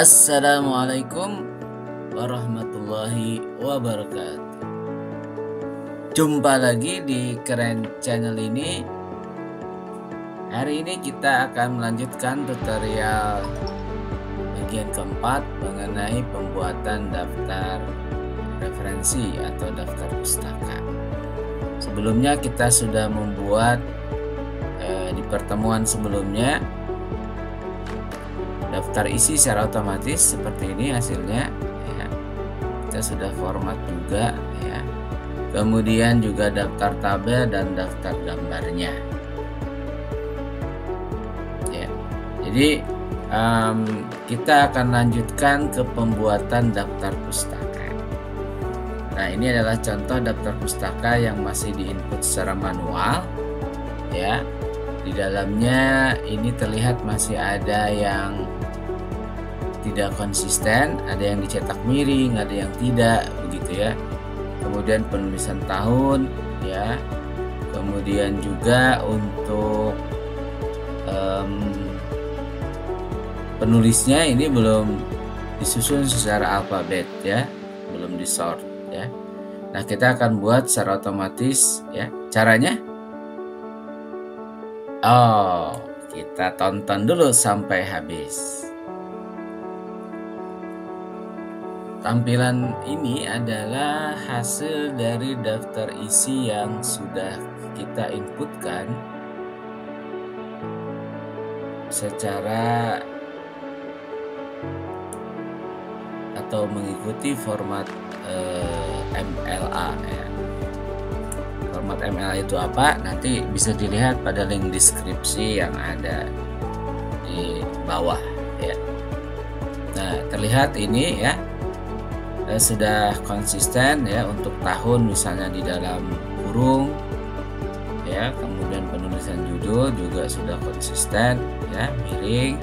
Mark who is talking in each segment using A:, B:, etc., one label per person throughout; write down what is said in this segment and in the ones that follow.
A: Assalamualaikum warahmatullahi wabarakatuh. Jumpa lagi di Keren Channel ini. Hari ini kita akan melanjutkan tutorial bagian keempat mengenai pembuatan daftar referensi atau daftar pustaka. Sebelumnya kita sudah membuat di pertemuan sebelumnya daftar isi secara otomatis seperti ini hasilnya ya. Kita sudah format juga ya. Kemudian juga daftar tabel dan daftar gambarnya ya. Jadi kita akan lanjutkan ke pembuatan daftar pustaka. Nah, ini adalah contoh daftar pustaka yang masih diinput secara manual ya. Di dalamnya ini terlihat masih ada yang tidak konsisten, ada yang dicetak miring, ada yang tidak, begitu ya. Kemudian penulisan tahun ya. Kemudian juga untuk penulisnya ini belum disusun secara alfabet ya, belum disort ya. Nah, kita akan buat secara otomatis ya. Caranya kita tonton dulu sampai habis. Tampilan ini adalah hasil dari daftar isi yang sudah kita inputkan secara atau mengikuti format MLA ya. Format MLA itu apa? Nanti bisa dilihat pada link deskripsi yang ada di bawah ya. Nah, terlihat ini ya. Sudah konsisten ya untuk tahun misalnya di dalam kurung ya, kemudian penulisan judul juga sudah konsisten ya, miring.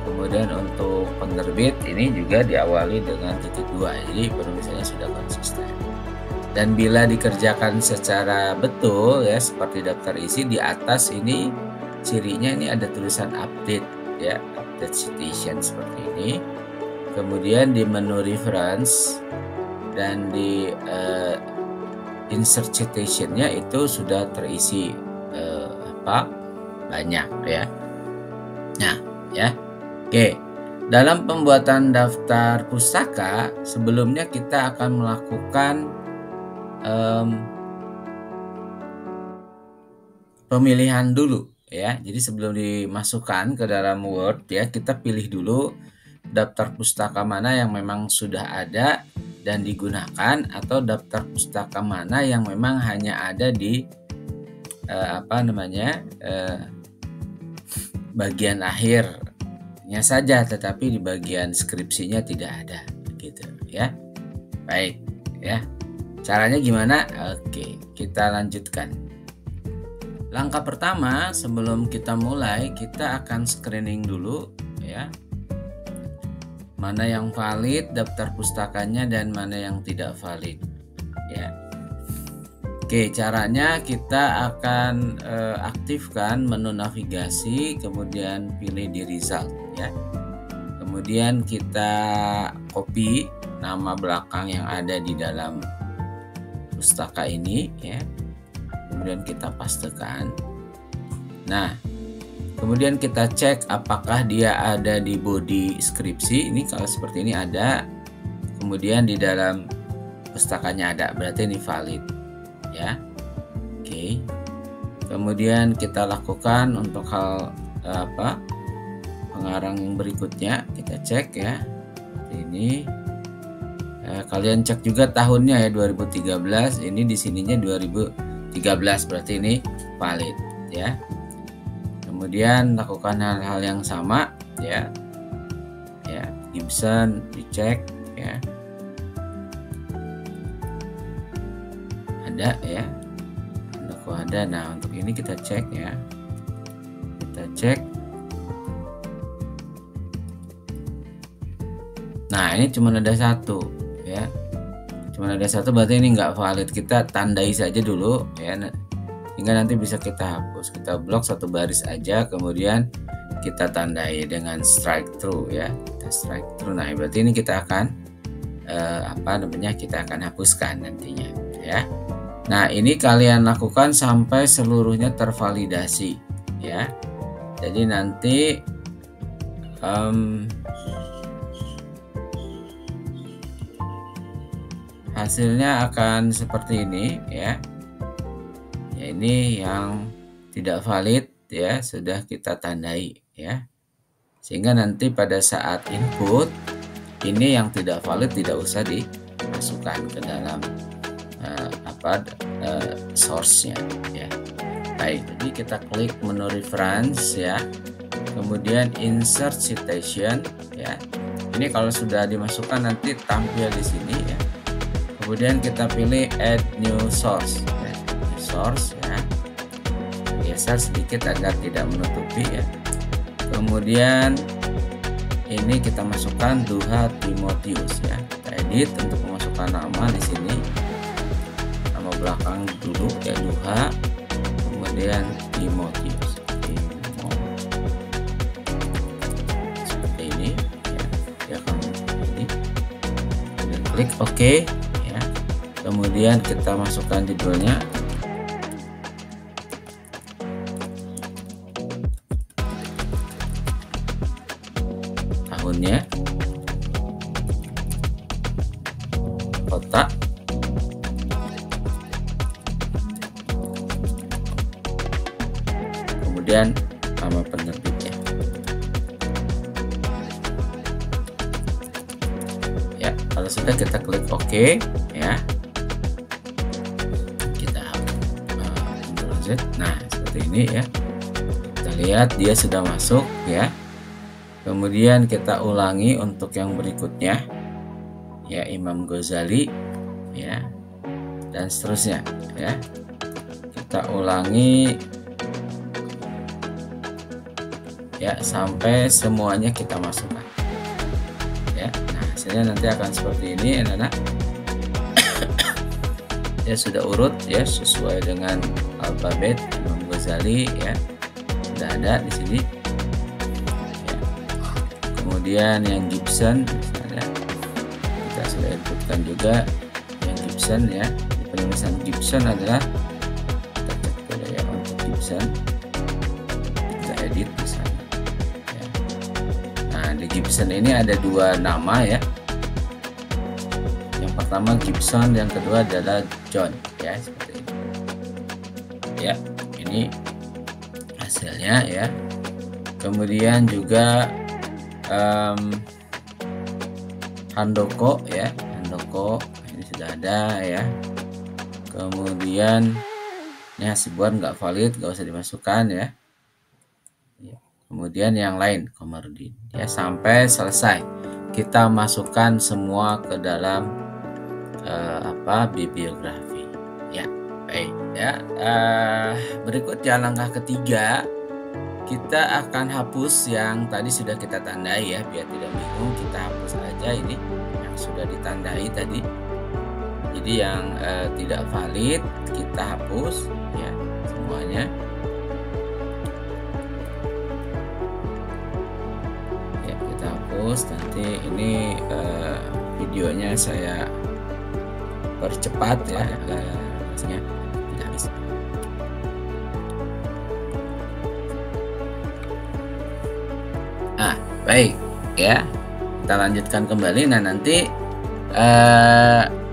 A: Kemudian untuk penerbit ini juga diawali dengan titik 2, jadi penulisannya sudah konsisten. Dan bila dikerjakan secara betul ya, seperti daftar isi, di atas ini cirinya ini ada tulisan update ya, update citation seperti ini. Kemudian di menu reference dan di insert citation-nya itu sudah terisi banyak ya. Nah ya, oke. Dalam pembuatan daftar pustaka sebelumnya kita akan melakukan pemilihan dulu ya. Jadi sebelum dimasukkan ke dalam Word ya, kita pilih dulu daftar pustaka mana yang memang sudah ada dan digunakan, atau daftar pustaka mana yang memang hanya ada di bagian akhirnya saja, tetapi di bagian skripsinya tidak ada, gitu ya. Baik ya. Caranya gimana? Oke, kita lanjutkan. Langkah pertama sebelum kita mulai, kita akan screening dulu ya. Mana yang valid daftar pustakanya dan mana yang tidak valid ya. Oke, caranya kita akan aktifkan menu navigasi, kemudian pilih di result ya. Kemudian kita copy nama belakang yang ada di dalam pustaka ini ya. Kemudian kita pastekan. Nah, kemudian kita cek apakah dia ada di body skripsi. Ini kalau seperti ini ada, kemudian di dalam pustakanya ada, berarti ini valid ya. Oke. Kemudian kita lakukan untuk hal pengarang yang berikutnya, kita cek ya. Seperti ini. Kalian cek juga tahunnya ya, 2013. Ini di sininya 2013, berarti ini valid ya. Kemudian lakukan hal-hal yang sama ya. Ya, Gibson dicek ya. Ada ya. Ada. Nah, untuk ini kita cek ya. Kita cek. Nah, ini cuma ada satu ya. Cuma ada satu, berarti ini nggak valid. Kita tandai saja dulu ya. Hingga nanti bisa kita hapus. Kita blok satu baris aja, kemudian kita tandai dengan strike through ya, kita strike through. Nah berarti ini kita akan kita akan hapuskan nantinya ya. Nah ini kalian lakukan sampai seluruhnya tervalidasi ya. Jadi nanti hasilnya akan seperti ini ya. Ya ini yang tidak valid ya, sudah kita tandai ya. Sehingga nanti pada saat input ini yang tidak valid tidak usah dimasukkan ke dalam source-nya ya. Baik, jadi kita klik menu reference ya. Kemudian insert citation ya. Ini kalau sudah dimasukkan nanti tampil di sini ya. Kemudian kita pilih add new source ya. New source ya. Geser sedikit agar tidak menutupi ya. Kemudian ini kita masukkan Duha Timotius ya. Kita edit untuk memasukkan nama di sini. Nama belakang dulu ya, Duha. Kemudian Timotius. Seperti ini ya. Dia akan ini. Kemudian klik OK ya. Kemudian kita masukkan judulnya. Tahunnya, kota, kemudian nama penerbitnya ya. Kalau sudah kita klik OK ya, kita Ctrl Z. Nah seperti ini ya, kita lihat dia sudah masuk ya. Kemudian kita ulangi untuk yang berikutnya ya, Imam Ghazali ya, dan seterusnya ya. Kita ulangi ya sampai semuanya kita masukkan ya. Nah hasilnya nanti akan seperti ini anak-anak. Ya sudah urut ya sesuai dengan alfabet Imam Ghazali ya, sudah ada di sini. Kemudian yang Gibson misalnya kita sudah inputkan juga yang Gibson ya. Penulisan Gibson adalah, kita cek dulu ya untuk Gibson, kita edit di sana ya. Nah di Gibson ini ada dua nama ya. Yang pertama Gibson, yang kedua adalah John ya, seperti ini ya. Ini hasilnya ya. Kemudian juga Handoko ya, Handoko ini sudah ada ya. Kemudian ini Hasibuan nggak valid, nggak usah dimasukkan ya. Kemudian yang lain Komarudin ya, sampai selesai kita masukkan semua ke dalam bibliografi ya. Baik ya, berikutnya langkah ketiga, kita akan hapus yang tadi sudah kita tandai ya, biar tidak bingung. Kita hapus aja ini yang sudah ditandai tadi. Jadi yang tidak valid kita hapus ya semuanya ya, kita hapus. Nanti ini videonya saya percepat ya, hasilnya tidak habis. Baik ya, kita lanjutkan kembali. Nah nanti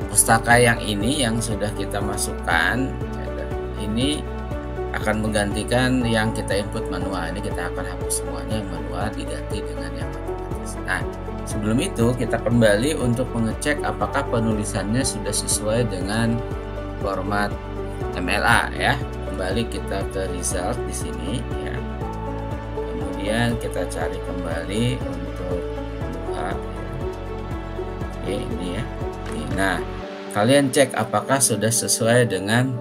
A: pustaka yang ini yang sudah kita masukkan ini akan menggantikan yang kita input manual. Ini kita akan hapus semuanya yang manual, diganti dengan yang otomatis. Nah sebelum itu kita kembali untuk mengecek apakah penulisannya sudah sesuai dengan format MLA ya. Kembali kita ke result di sini ya. Kemudian kita cari kembali untuk Duha. Oke ini ya. Nah kalian cek apakah sudah sesuai dengan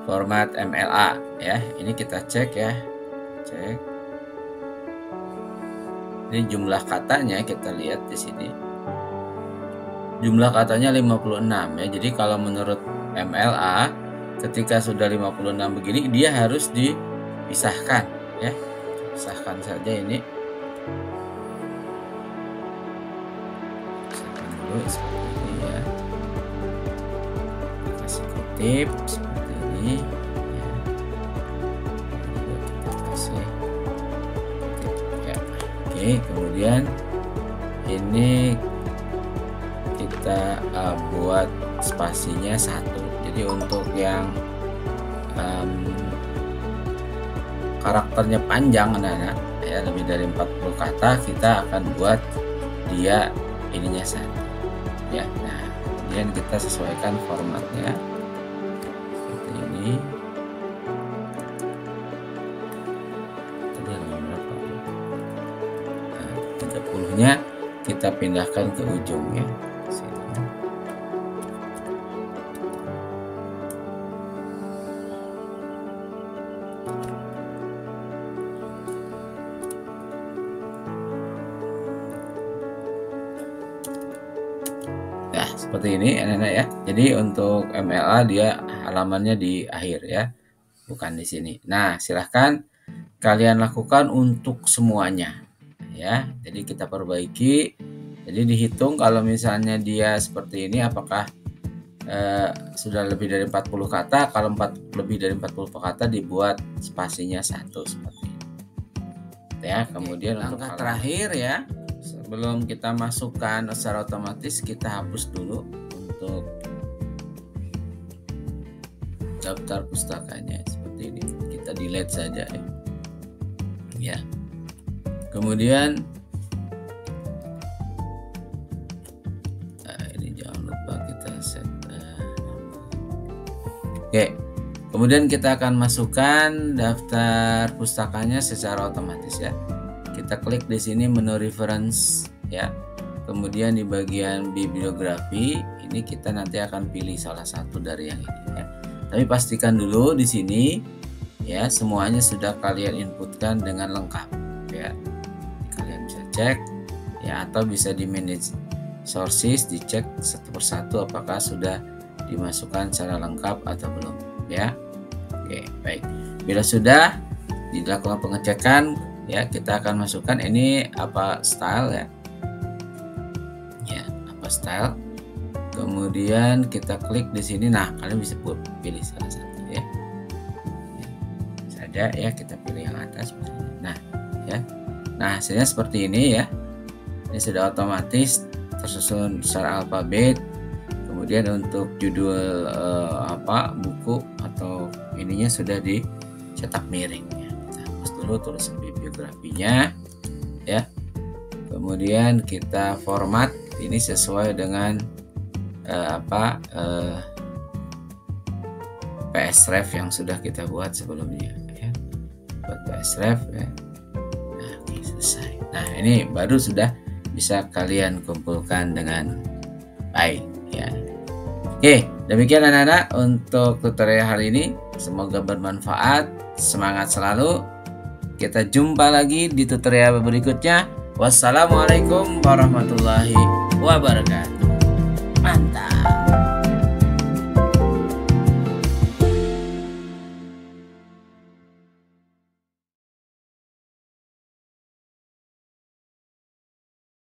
A: format MLA ya. Ini kita cek ya, cek. Ini jumlah katanya kita lihat di sini. Jumlah katanya 56 ya. Jadi kalau menurut MLA ketika sudah 56 begini dia harus dipisahkan ya. Pisahkan saja ini. Pisahkan dulu seperti ini ya. Kasih kutip seperti ini ya. Juga kita kasih kutip ya. Oke, kemudian ini kita buat spasinya 1. Jadi untuk yang karakternya panjang anak-anak ya, lebih dari 40 kata, kita akan buat dia ininya 1 ya. Nah, kemudian kita sesuaikan formatnya seperti ini. Tadi halaman berapa? Nah, 30-nya kita pindahkan ke ujungnya sini. Nah, seperti ini anak-anak ya. Jadi untuk MLA dia halamannya di akhir ya, bukan di sini. Nah, silahkan kalian lakukan untuk semuanya ya. Jadi kita perbaiki. Jadi dihitung kalau misalnya dia seperti ini, apakah sudah lebih dari 40 kata. Kalau lebih dari 40 kata dibuat spasinya 1 seperti ini ya. Kemudian langkah terakhir ya, sebelum kita masukkan secara otomatis, kita hapus dulu untuk daftar pustakanya seperti ini. Kita delete saja ya. Kemudian ini jangan lupa kita set. Oke, kemudian kita akan masukkan daftar pustakanya secara otomatis ya. Kita klik di sini menu reference ya. Kemudian di bagian bibliografi ini kita nanti akan pilih salah satu dari yang ini ya. Tapi pastikan dulu di sini ya semuanya sudah kalian inputkan dengan lengkap ya. Kalian bisa cek ya, atau bisa di manage sources, dicek satu persatu apakah sudah dimasukkan secara lengkap atau belum ya. Oke, baik. Bila sudah dilakukan pengecekan ya, kita akan masukkan ini apa style ya. Ya, apa style. Kemudian kita klik di sini. Nah, kalian bisa pilih salah satu ya. Saja ya, kita pilih yang atas. Nah, ya. Nah, hasilnya seperti ini ya. Ini sudah otomatis tersusun secara alfabet. Kemudian untuk judul buku atau ininya sudah dicetak miring ya. Kita hapus dulu tulisan bibliografinya ya. Kemudian kita format ini sesuai dengan PSREF yang sudah kita buat sebelumnya ya. Buat PSREF ya. Nah, ini selesai. Nah, ini baru sudah bisa kalian kumpulkan dengan baik ya. Oke, demikian anak-anak untuk tutorial hari ini. Semoga bermanfaat. Semangat selalu. Kita jumpa lagi di tutorial berikutnya. Wassalamualaikum warahmatullahi wabarakatuh. Mantap.